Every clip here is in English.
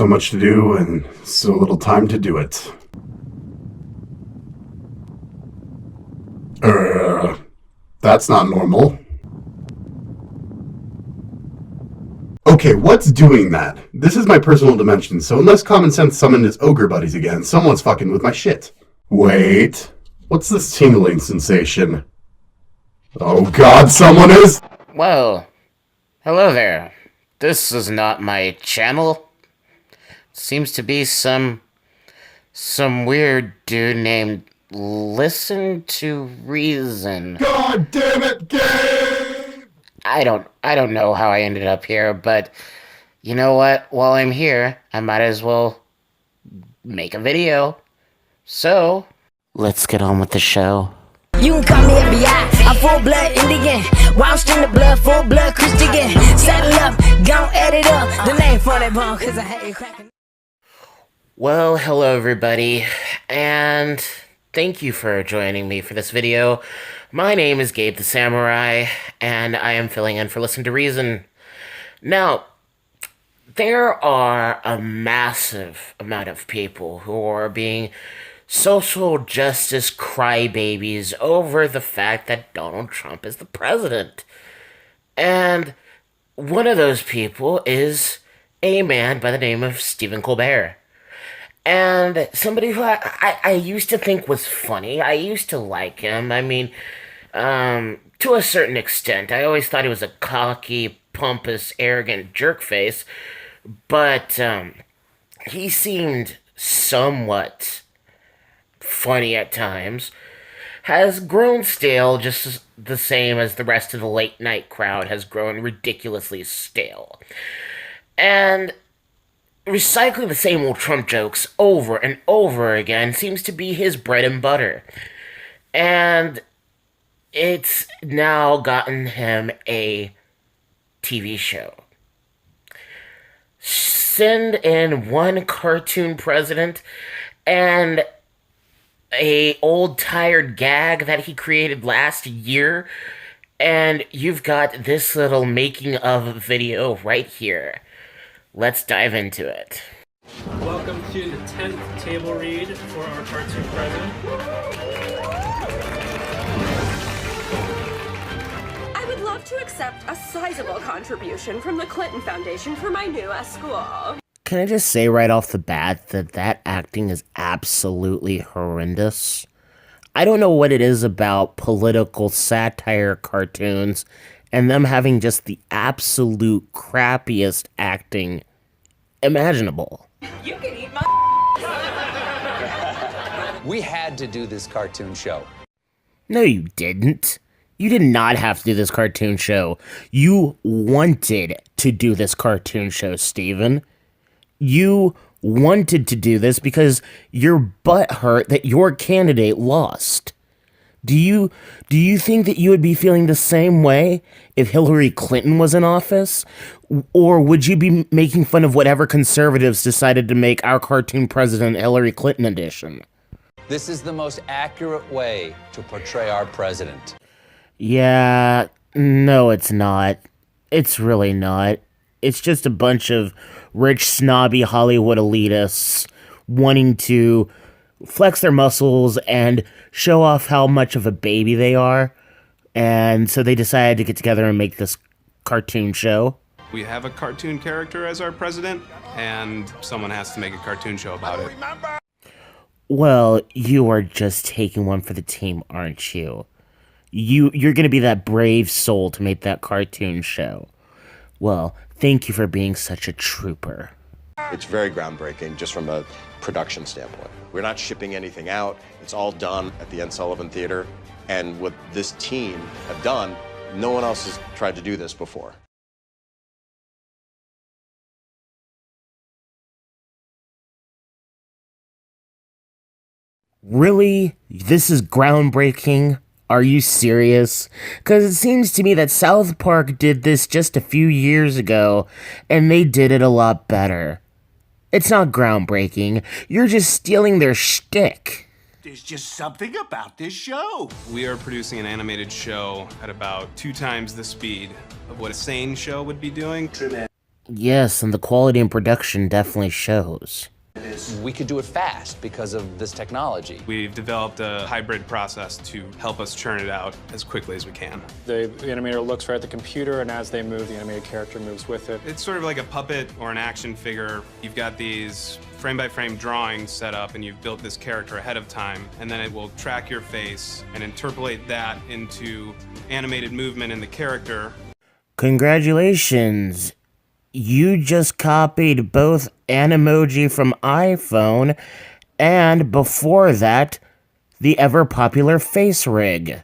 so much to do and so little time to do it. That's not normal. Okay, what's doing that? This is my personal dimension, so unless common sense summoned his ogre buddies again, someone's fucking with my shit. Wait, what's this tingling sensation? Oh god, someone is... Well, hello there. This is not my channel. Seems to be some weird dude named Listen to Reason. God damn it, Gabe! I don't know how I ended up here, but you know what? While I'm here, I might as well make a video. So, let's get on with the show. You can call me FBI, I'm full-blood Indian. Washed in the blood, full-blood Christian. Saddle up, gon' add it up. The name for that bone, cause I hate cracking. Well, hello everybody, and thank you for joining me for this video. My name is Gabe the Samurai, and I am filling in for Listen to Reason. Now, there are a massive amount of people who are being social justice crybabies over the fact that Donald Trump is the president. And one of those people is a man by the name of Stephen Colbert. And somebody who I used to think was funny. I used to like him. I mean, to a certain extent. I always thought he was a cocky, pompous, arrogant jerkface. But he seemed somewhat funny at times. Has grown stale just the same as the rest of the late night crowd has grown ridiculously stale. And recycling the same old Trump jokes over and over again seems to be his bread and butter. And it's now gotten him a TV show. Send in one cartoon president and a old tired gag that he created last year, and you've got this little making of video right here. Let's dive into it. Welcome to the 10th table read for our cartoon president. I would love to accept a sizable contribution from the Clinton Foundation for my new school. Can I just say right off the bat that acting is absolutely horrendous? I don't know what it is about political satire cartoons and them having just the absolute crappiest acting imaginable. You can eat my We had to do this cartoon show. No, you didn't. You did not have to do this cartoon show. You wanted to do this cartoon show, Steven. You wanted to do this because you're butthurt that your candidate lost. Do you think that you would be feeling the same way if Hillary Clinton was in office? Or would you be making fun of whatever conservatives decided to make our cartoon president Hillary Clinton edition? This is the most accurate way to portray our president. Yeah, no, it's not. It's really not. It's just a bunch of rich, snobby Hollywood elitists wanting to flex their muscles and show off how much of a baby they are. And so they decided to get together and make this cartoon show. We have a cartoon character as our president, and someone has to make a cartoon show about it. Well, you are just taking one for the team, aren't you? You're going to be that brave soul to make that cartoon show. Well, thank you for being such a trooper. It's very groundbreaking just from a production standpoint. We're not shipping anything out. It's all done at the Ed Sullivan Theater. And what this team have done, no one else has tried to do this before. Really? This is groundbreaking? Are you serious? Because it seems to me that South Park did this just a few years ago, and they did it a lot better. It's not groundbreaking. You're just stealing their shtick. There's just something about this show. We are producing an animated show at about 2 times the speed of what a sane show would be doing. Yes, and the quality in production definitely shows. We could do it fast because of this technology. We've developed a hybrid process to help us churn it out as quickly as we can. The animator looks right at the computer, and as they move, the animated character moves with it. It's sort of like a puppet or an action figure. You've got these frame-by-frame drawings set up, and you've built this character ahead of time, and then it will track your face and interpolate that into animated movement in the character. Congratulations! You just copied both Animoji from iPhone and, before that, the ever-popular face rig.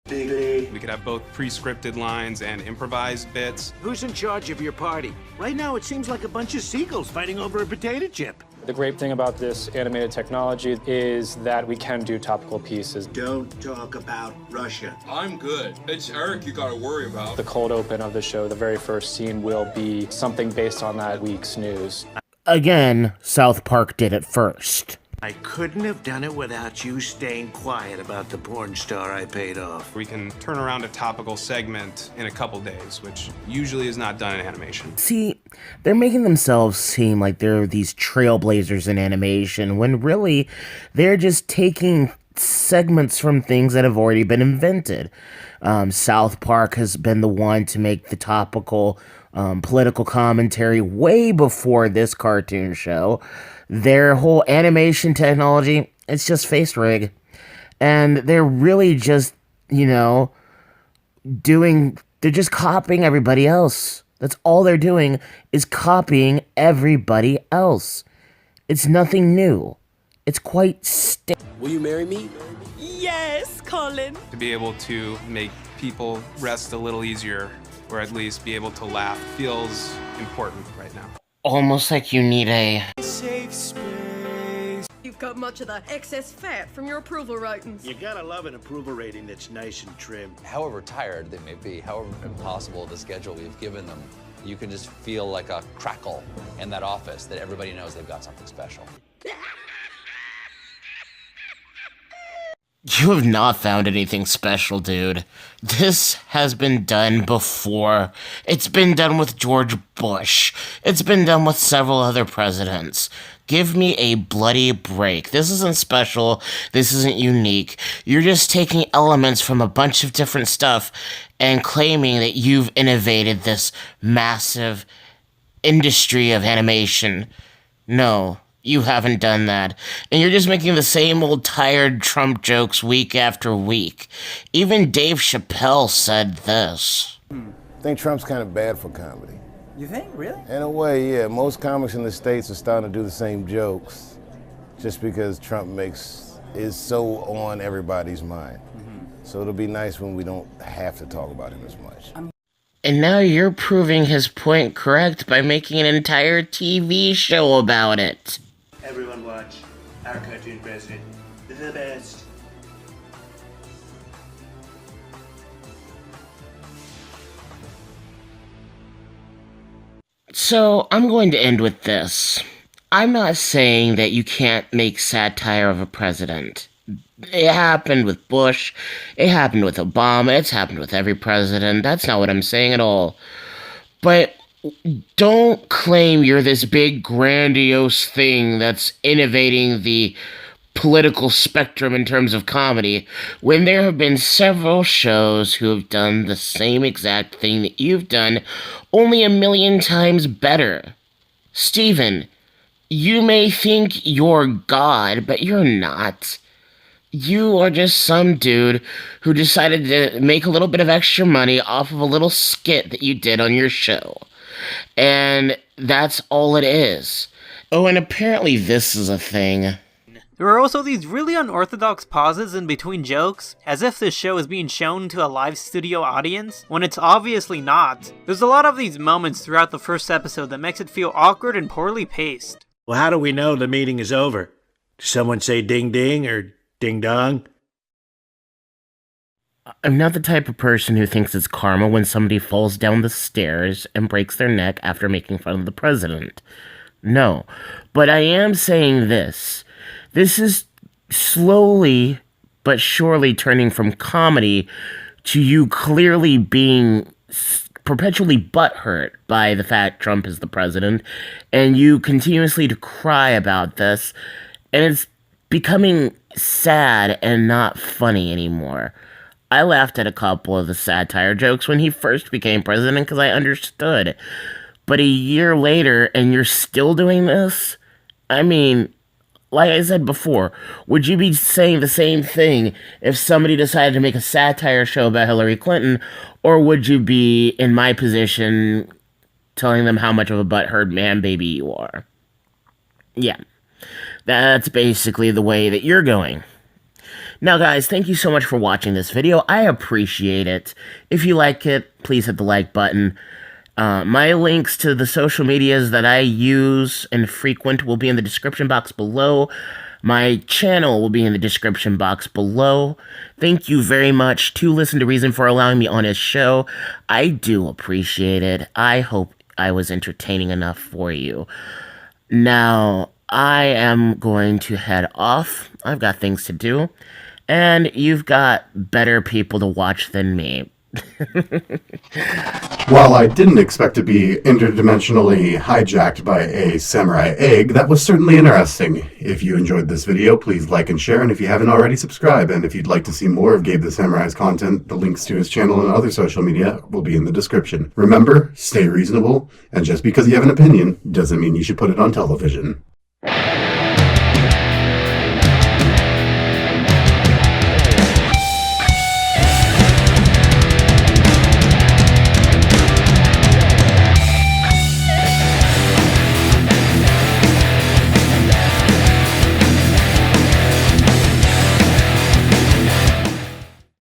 We could have both pre-scripted lines and improvised bits. Who's in charge of your party? Right now, it seems like a bunch of seagulls fighting over a potato chip. The great thing about this animated technology is that we can do topical pieces. Don't talk about Russia. I'm good. It's Eric you gotta worry about. The cold open of the show, the very first scene, will be something based on that week's news. Again, South Park did it first. I couldn't have done it without you staying quiet about the porn star I paid off. We can turn around a topical segment in a couple days, which usually is not done in animation. See, they're making themselves seem like they're these trailblazers in animation, when really, they're just taking segments from things that have already been invented. South Park has been the one to make the topical political commentary way before this cartoon show. Their whole animation technology, it's just face rig. And they're really just, they're just copying everybody else. That's all they're doing, is copying everybody else. It's nothing new. It's quite Will you marry me? Yes, Colin. To be able to make people rest a little easier, or at least be able to laugh, feels important right now. almost like you need a safe space. You've got much of the excess fat from your approval ratings. You gotta love an approval rating that's nice and trim. However tired they may be, however impossible the schedule we've given them, you can just feel like a crackle in that office that everybody knows they've got something special. You have not found anything special, dude. This has been done before. It's been done with George Bush. It's been done with several other presidents. Give me a bloody break. This isn't special. This isn't unique. You're just taking elements from a bunch of different stuff and claiming that you've innovated this massive industry of animation. No. You haven't done that. And you're just making the same old tired Trump jokes week after week. Even Dave Chappelle said this. I think Trump's kind of bad for comedy. You think? Really? In a way, yeah. Most comics in the States are starting to do the same jokes just because Trump is so on everybody's mind. So it'll be nice when we don't have to talk about him as much. And now you're proving his point correct by making an entire TV show about it. Everyone watch our cartoon president, the best. So, I'm going to end with this. I'm not saying that you can't make satire of a president. It happened with Bush, it happened with Obama, it's happened with every president. That's not what I'm saying at all. But don't claim you're this big grandiose thing that's innovating the political spectrum in terms of comedy, when there have been several shows who have done the same exact thing that you've done, only 1,000,000 times better. Steven, you may think you're God, but you're not. You are just some dude who decided to make a little bit of extra money off of a little skit that you did on your show. And that's all it is. Oh, and apparently this is a thing. There are also these really unorthodox pauses in between jokes, as if this show is being shown to a live studio audience, when it's obviously not. There's a lot of these moments throughout the first episode that makes it feel awkward and poorly paced. Well, how do we know the meeting is over? Does someone say ding ding or ding dong? I'm not the type of person who thinks it's karma when somebody falls down the stairs and breaks their neck after making fun of the president. No. But I am saying this. This is slowly but surely turning from comedy to you clearly being perpetually butthurt by the fact Trump is the president, and you continuously to cry about this, and it's becoming sad and not funny anymore. I laughed at a couple of the satire jokes when he first became president because I understood. But a year later, and you're still doing this? I mean, like I said before, would you be saying the same thing if somebody decided to make a satire show about Hillary Clinton, or would you be, in my position, telling them how much of a butthurt man-baby you are? Yeah, that's basically the way that you're going. Now guys, thank you so much for watching this video. I appreciate it. If you like it, please hit the like button. My links to the social medias that I use and frequent will be in the description box below. My channel will be in the description box below. Thank you very much to Listen to Reason for allowing me on his show. I do appreciate it. I hope I was entertaining enough for you. Now, I am going to head off. I've got things to do. And you've got better people to watch than me. While I didn't expect to be interdimensionally hijacked by a samurai egg, that was certainly interesting. If you enjoyed this video, please like and share, and if you haven't already, subscribe. And if you'd like to see more of Gabe the Samurai's content, the links to his channel and other social media will be in the description. Remember, stay reasonable, and just because you have an opinion doesn't mean you should put it on television.